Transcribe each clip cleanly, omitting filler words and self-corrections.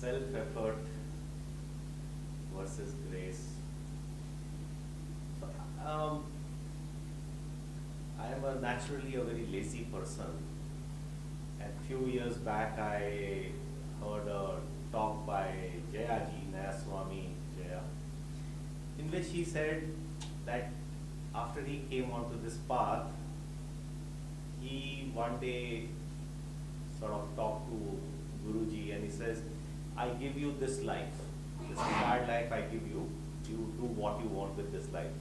self-effort versus grace. So, I am naturally a very lazy person. And few years back, I heard a talk by Jayaji, Nayaswami Jaya, in which he said that after he came onto this path, he one day sort of talked to Guruji and he says, I give you this life, this entire life I give you, you do what you want with this life.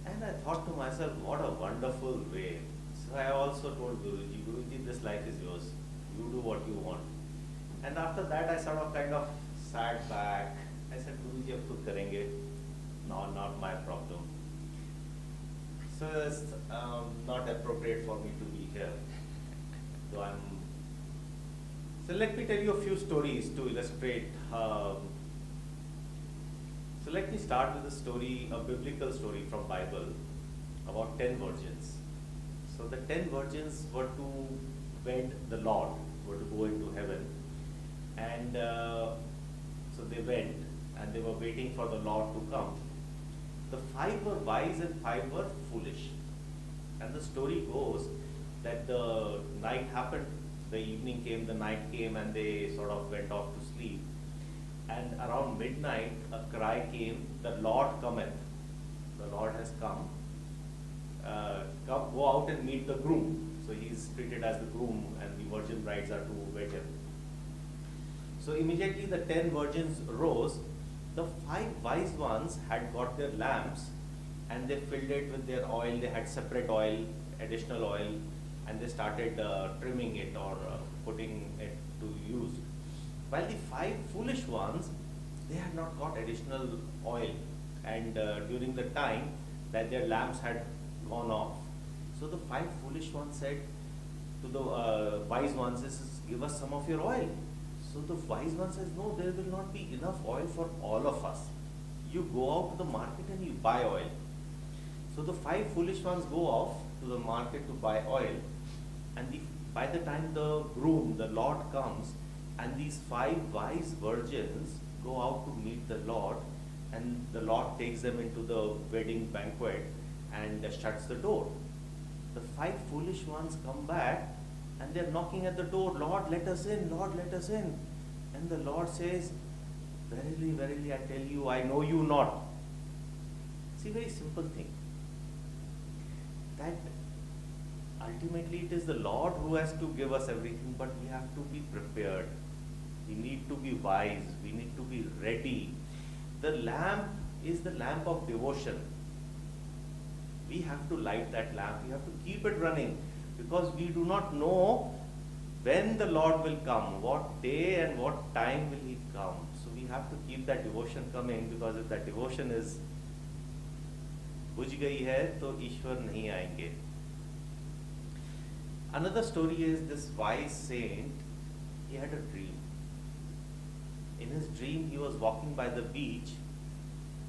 And I thought to myself, what a wonderful way. So I also told Guruji, Guruji, this life is yours, you do what you want. And after that I sort of kind of sat back, I said, Guruji, ab khud karenge, no, not my problem. So it's not appropriate for me to be here. So let me tell you a few stories to illustrate. So let me start with a story, a biblical story from Bible about 10 virgins. So the 10 virgins were to wed the Lord, were to go into heaven. And so they went and they were waiting for the Lord to come. The 5 were wise and 5 were foolish. And the story goes that the night happened, the evening came, the night came, and they sort of went off to sleep. And around midnight, a cry came, the Lord cometh. The Lord has come. Go out and meet the groom. So he is treated as the groom and the virgin brides are to wed him. So immediately the 10 virgins rose. The 5 wise ones had got their lamps and they filled it with their oil. They had separate oil, additional oil, and they started trimming it or putting it to use. While the 5 foolish ones, they had not got additional oil, and during the time that their lamps had gone off. So the 5 foolish ones said to the wise ones, give us some of your oil. So the wise one says, no, there will not be enough oil for all of us. You go out to the market and you buy oil. So the 5 foolish ones go off to the market to buy oil, and by the time the groom, the Lord comes, and these 5 wise virgins go out to meet the Lord, and the Lord takes them into the wedding banquet and shuts the door. The 5 foolish ones come back and they're knocking at the door, Lord, let us in, Lord, let us in. And the Lord says, verily, verily, I tell you, I know you not. See, very simple thing. That ultimately it is the Lord who has to give us everything, but we have to be prepared. We need to be wise. We need to be ready. The lamp is the lamp of devotion. We have to light that lamp. We have to keep it running because we do not know when the Lord will come, what day and what time will He come. So we have to keep that devotion coming, because if that devotion is बुझ गई है तो ईश्वर नहीं आएंगे. Another story is this wise saint, he had a dream. In his dream, he was walking by the beach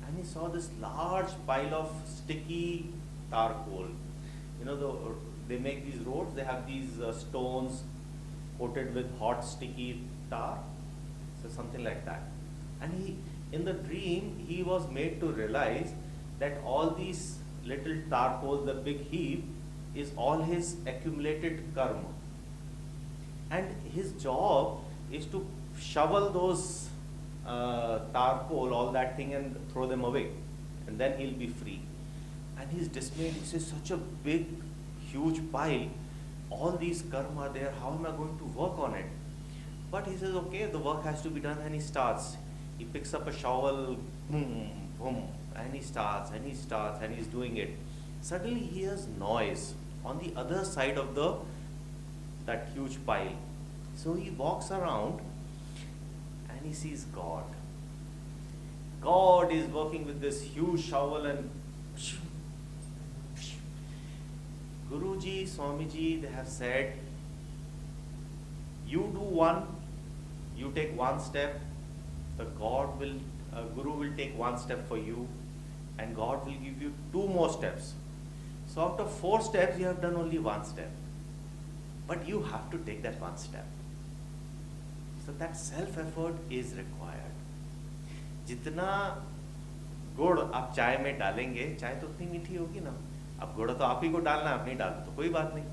and he saw this large pile of sticky charcoal. You know, they make these roads, they have these stones coated with hot sticky tar, so something like that. And in the dream, he was made to realize that all these little charcoal, the big heap, is all his accumulated karma. And his job is to shovel those charcoal, all that thing, and throw them away. And then he'll be free. And he's dismayed. He says, such a big, huge pile. All these karma are there. How am I going to work on it? But he says, okay, the work has to be done, and he starts. He picks up a shovel, boom, boom, and he starts, and he's doing it. Suddenly he hears noise on the other side of that huge pile. So he walks around and he sees God. God is working with this huge shovel and Guruji, Swamiji, they have said, you do one, you take one step, the Guru will take one step for you, and God will give you 2 more steps. So out of 4 steps, you have done only 1 step. But you have to take that 1 step. So that self-effort is required. जितना गुड़ आप चाय में डालेंगे, चाय तो उतनी मीठी होगी ना. अब गुड़ तो आप ही को डालना, आप नहीं डालते तो कोई बात नहीं.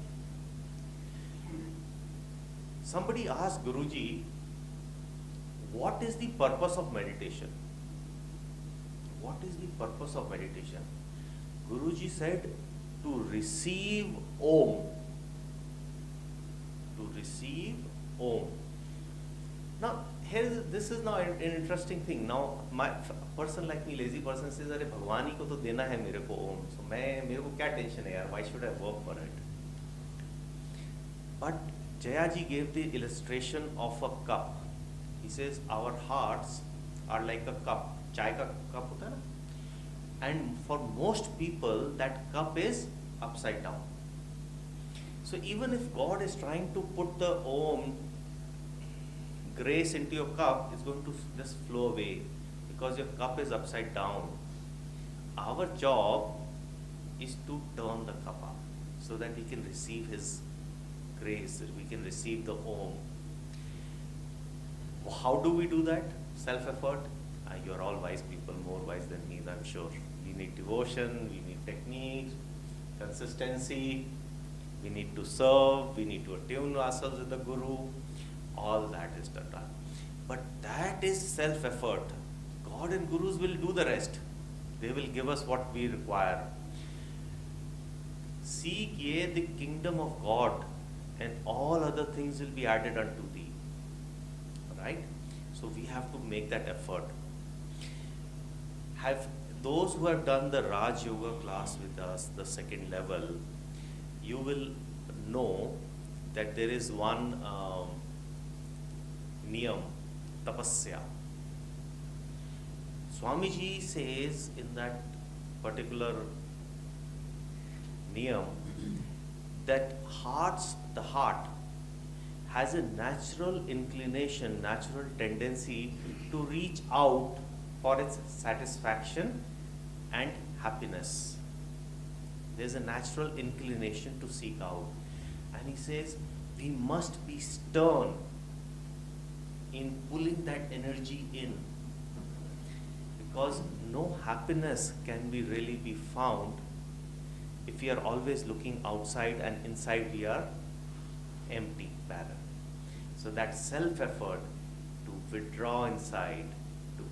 Somebody asked Guruji, what is the purpose of meditation? What is the purpose of meditation? Guruji said, to receive Om. To receive Om. Now, this is now an interesting thing. Now, my person like me, lazy person says, अरे भगवान ही को तो देना है मेरे को Om. So मेरे को क्या टेंशन है यार? Why should I work for it? But Jayaji gave the illustration of a cup. He says our hearts are like a cup. चाय का cup होता है ना? And for most people, that cup is upside down. So even if God is trying to put the Om grace into your cup, it's going to just flow away because your cup is upside down. Our job is to turn the cup up so that we can receive His grace, we can receive the Om. How do we do that? Self-effort? You're all wise people, more wise than me, I'm sure. We need devotion, we need techniques, consistency, we need to serve, we need to attune ourselves with the Guru. All that is done. But that is self-effort. God and Gurus will do the rest. They will give us what we require. Seek ye the kingdom of God, and all other things will be added unto thee. Right? So we have to make that effort. Have those who have done the Raj Yoga class with us, the second level, you will know that there is one niyam, tapasya. Swamiji says in that particular niyam that the heart has a natural inclination, natural tendency to reach out for its satisfaction and happiness. There's a natural inclination to seek out. And he says, we must be stern in pulling that energy in. Because no happiness can be really be found if we are always looking outside and inside we are empty, barren. So that self-effort to withdraw inside, to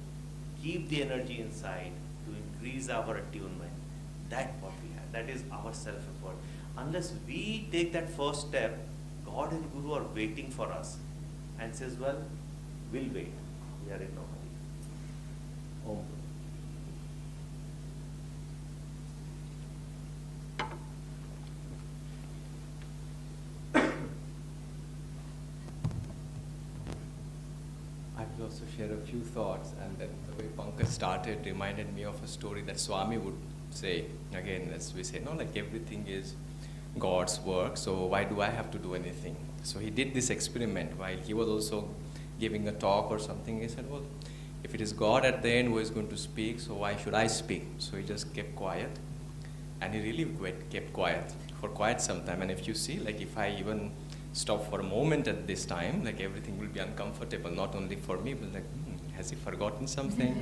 keep the energy inside, to increase our attunement, that's what we have. That is our self-effort. Unless we take that first step, God and Guru are waiting for us and says, well, we'll wait. We are in no hurry. Om. I will also share a few thoughts, and then the way Pankaj started reminded me of a story that Swami would say. Again, as we say, no, like everything is God's work, so why do I have to do anything? So he did this experiment while he was also giving a talk or something. He said, well, if it is God at the end who is going to speak, so why should I speak? So he just kept quiet, and he really kept quiet for quite some time. And if you see, like if I even stop for a moment at this time, like everything will be uncomfortable, not only for me, but like, has he forgotten something?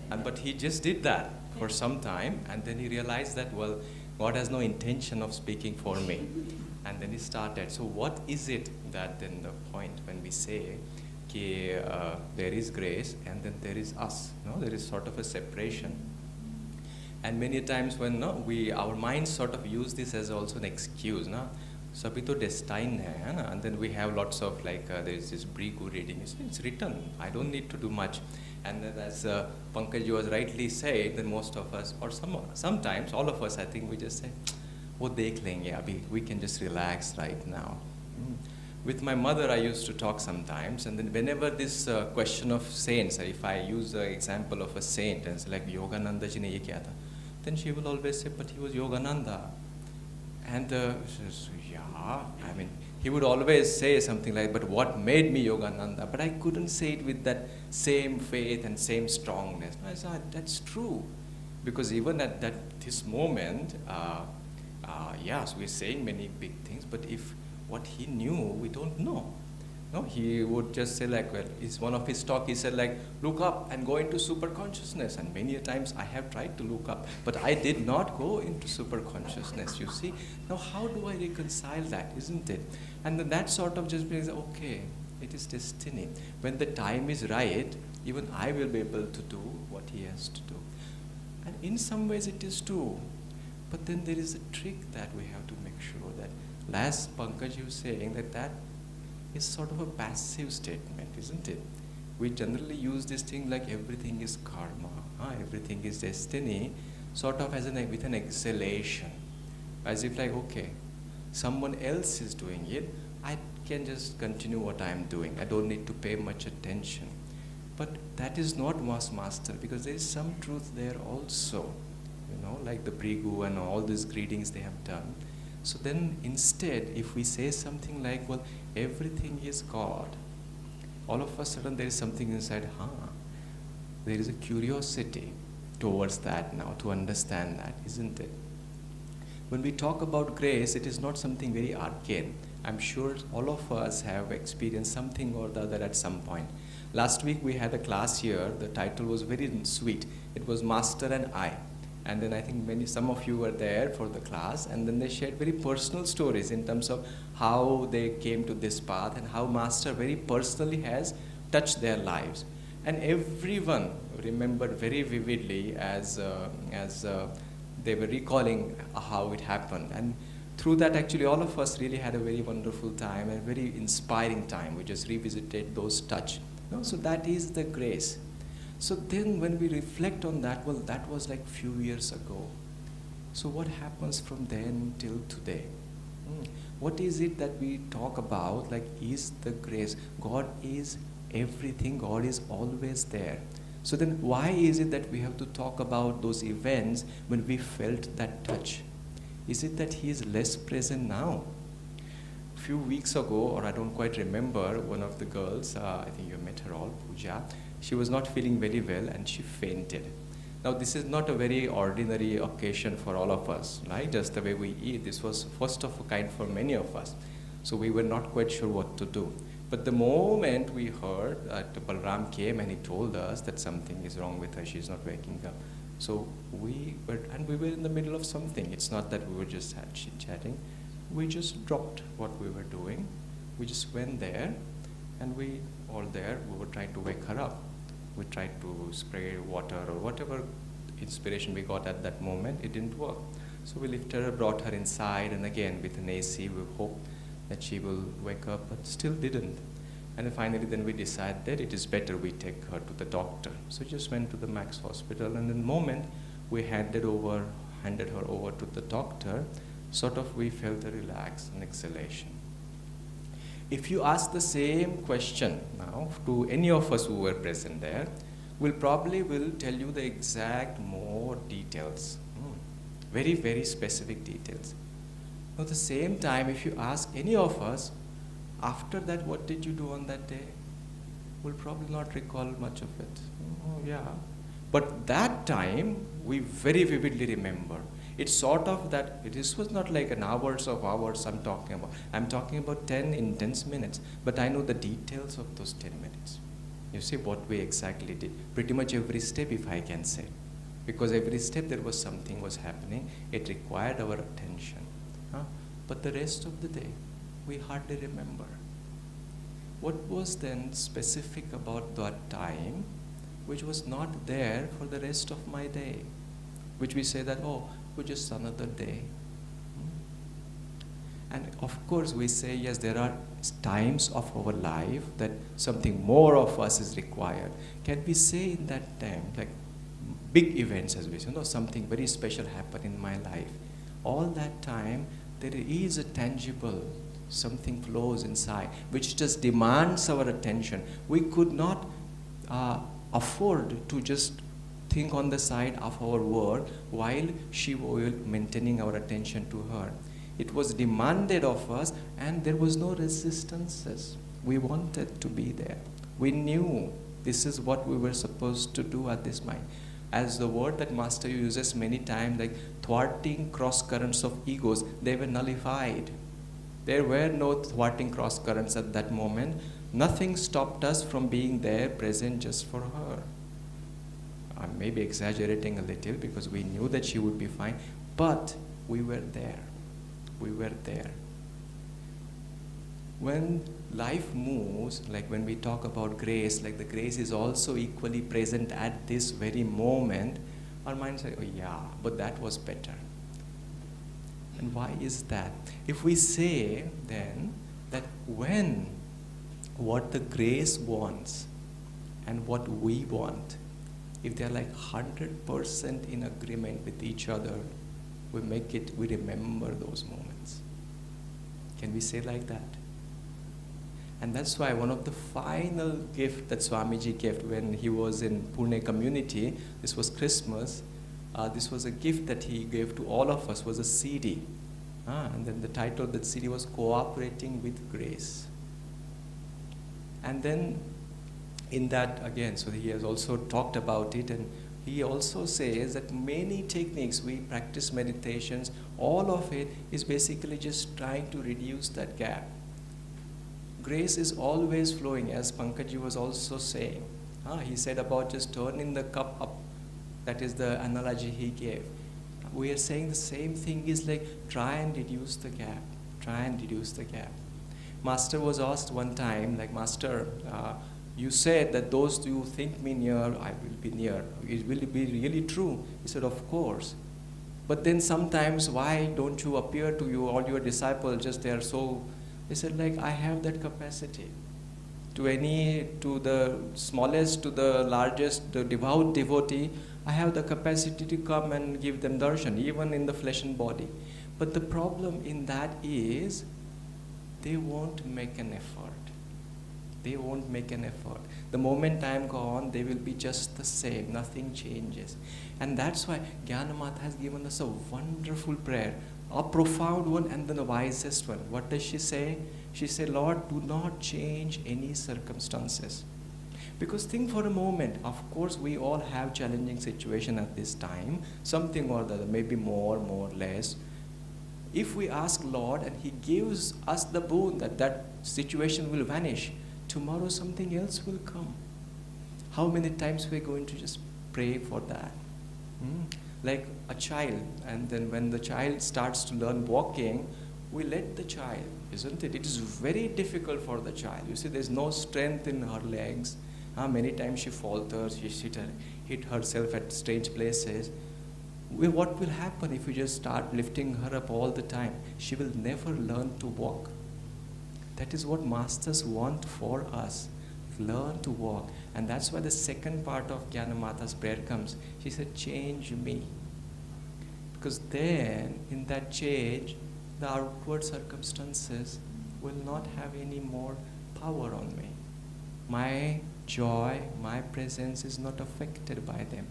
But he just did that for some time, and then he realized that, well, God has no intention of speaking for me. And then he started. So what is it that then the point when we say there is grace and then there is us? No, there is sort of a separation. And many times when our minds sort of use this as also an excuse, no? Sabhi to destined hai na? And then we have lots of there is this Brigu reading. It's written. I don't need to do much. And then as Pankaj was rightly said, then most of us, or sometimes all of us, I think we just say, wo dekh lenge abhi, we can just relax right now. With my mother, I used to talk sometimes, and then whenever this question of saints, if I use the example of a saint, and it's like Yogananda ji ne ye kiya tha, then she will always say, but he was Yogananda. And I mean, he would always say something like, but what made me Yogananda? But I couldn't say it with that same faith and same strongness. I said, that's true. Because even at this moment, yes, we're saying many big things, but if what he knew, we don't know. No, he would just say like, well, it's one of his talk, he said like, look up and go into super consciousness. And many a times I have tried to look up, but I did not go into super consciousness, you see. Now how do I reconcile that, isn't it? And then that sort of just brings, okay, it is destiny. When the time is right, even I will be able to do what he has to do. And in some ways it is true. But then there is a trick that we have to make sure that, last Pankaj, you saying that is sort of a passive statement, isn't it? We generally use this thing like everything is karma, everything is destiny, sort of with an exhalation. As if like, okay, someone else is doing it, I can just continue what I am doing. I don't need to pay much attention. But that is not master, because there is some truth there also. Like the Brigu and all these greetings they have done. So then instead, if we say something like, well, everything is God, all of a sudden there is something inside, there is a curiosity towards that now, to understand that, isn't it? When we talk about grace, it is not something very arcane. I'm sure all of us have experienced something or the other at some point. Last week we had a class here, the title was very sweet. It was Master and I. And then I think some of you were there for the class, and then they shared very personal stories in terms of how they came to this path and how Master very personally has touched their lives. And everyone remembered very vividly as they were recalling how it happened. And through that, actually, all of us really had a very wonderful time and very inspiring time. We just revisited those touch. So that is the grace. So then when we reflect on that, well, that was like few years ago. So what happens from then till today? What is it that we talk about, like, is the grace? God is everything. God is always there. So then why is it that we have to talk about those events when we felt that touch? Is it that He is less present now? A few weeks ago, or I don't quite remember, one of the girls, I think you met her all, Pooja, she was not feeling very well and she fainted. Now this is not a very ordinary occasion for all of us, right? Just the way we eat. This was first of a kind for many of us. So we were not quite sure what to do. But the moment we heard that Balram came and he told us that something is wrong with her, she's not waking up. So we were in the middle of something. It's not that we were just chit-chatting. We just dropped what we were doing. We just went there, and we were trying to wake her up. We tried to spray water or whatever inspiration we got at that moment. It didn't work. So we lifted her, brought her inside, and again with an AC, we hoped that she will wake up, but still didn't. And then finally then we decided it is better we take her to the doctor. So we just went to the Max Hospital, and in the moment we handed her over to the doctor, sort of we felt a relax and exhalation. If you ask the same question now to any of us who were present there, we'll probably tell you the exact more details, very, very specific details. At the same time, if you ask any of us, after that, what did you do on that day? We'll probably not recall much of it. Oh, yeah. But that time, we very vividly remember. It's sort of that, this was not like an hours of hours I'm talking about. I'm talking about 10 intense minutes, but I know the details of those 10 minutes. You see what we exactly did. Pretty much every step, if I can say. Because every step there was something was happening. It required our attention. But the rest of the day, we hardly remember. What was then specific about that time, which was not there for the rest of my day? Which we say that, just another day. And of course we say, yes, there are times of our life that something more of us is required. Can we say in that time, like big events as we say, something very special happened in my life. All that time, there is a tangible, something flows inside, which just demands our attention. We could not afford to just think on the side of our work while she was maintaining our attention to her. It was demanded of us, and there was no resistances. We wanted to be there. We knew this is what we were supposed to do at this mind. As the word that Master uses many times, like thwarting cross currents of egos, they were nullified. There were no thwarting cross currents at that moment. Nothing stopped us from being there, present just for her. I may be exaggerating a little because we knew that she would be fine, but we were there. We were there. When life moves, like when we talk about grace, like the grace is also equally present at this very moment, our minds say, oh yeah, but that was better. And why is that? If we say then that when what the grace wants and what we want, if they're like 100% in agreement with each other, we remember those moments. Can we say like that? And that's why one of the final gift that Swamiji gave when he was in Pune community, this was Christmas, this was a gift that he gave to all of us, was a CD. And then the title of that CD was Cooperating with Grace. And then in that again, so he has also talked about it, and he also says that many techniques, we practice meditations, all of it is basically just trying to reduce that gap. Grace is always flowing, as Pankaj was also saying. He said about just turning the cup up. That is the analogy he gave. We are saying the same thing is like try and reduce the gap. Try and reduce the gap. Master was asked one time, like, Master, you said that those who think me near, I will be near. Will it be really true? He said, of course. But then sometimes, why don't you appear to you, all your disciples, just they are so... He said, like, I have that capacity. To the smallest, to the largest, the devout devotee, I have the capacity to come and give them darshan, even in the flesh and body. But the problem in that is, they won't make an effort. They won't make an effort. The moment time goes on, they will be just the same. Nothing changes. And that's why Jnanamata has given us a wonderful prayer, a profound one and then the wisest one. What does she say? She said, Lord, do not change any circumstances. Because think for a moment, of course we all have challenging situation at this time, something or the other, maybe more, less. If we ask Lord and He gives us the boon that situation will vanish, tomorrow something else will come. How many times we're going to just pray for that? Like a child, and then when the child starts to learn walking, we let the child, isn't it? It is very difficult for the child. You see, there's no strength in her legs. Many times she falters, she hit herself at strange places. What will happen if you just start lifting her up all the time? She will never learn to walk. That is what masters want for us. Learn to walk. And that's why the second part of Jnanamata's prayer comes. She said, change me. Because then, in that change, the outward circumstances will not have any more power on me. My joy, my presence is not affected by them.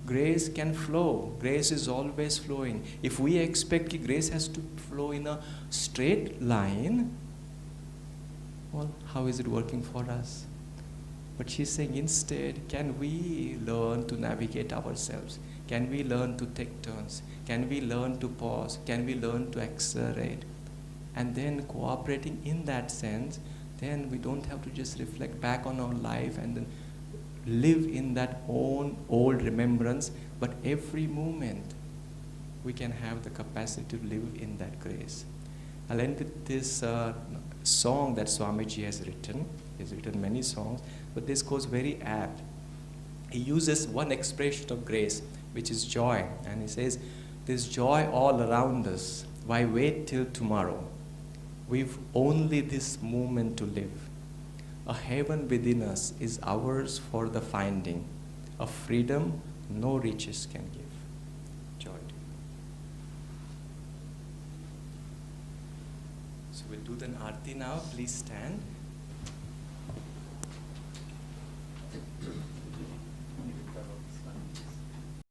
Grace can flow. Grace is always flowing. If we expect grace has to flow in a straight line, well, how is it working for us? But she's saying instead, can we learn to navigate ourselves? Can we learn to take turns? Can we learn to pause? Can we learn to accelerate? And then cooperating in that sense, then we don't have to just reflect back on our life and then live in that own old remembrance, but every moment we can have the capacity to live in that grace. I'll end with this song that Swamiji has written. He's written many songs, but this goes very apt. He uses one expression of grace, which is joy, and he says, there's joy all around us. Why wait till tomorrow? We've only this moment to live. A heaven within us is ours for the finding, a freedom no riches can give. Joy to you. So we'll do the Aarti now. Please stand.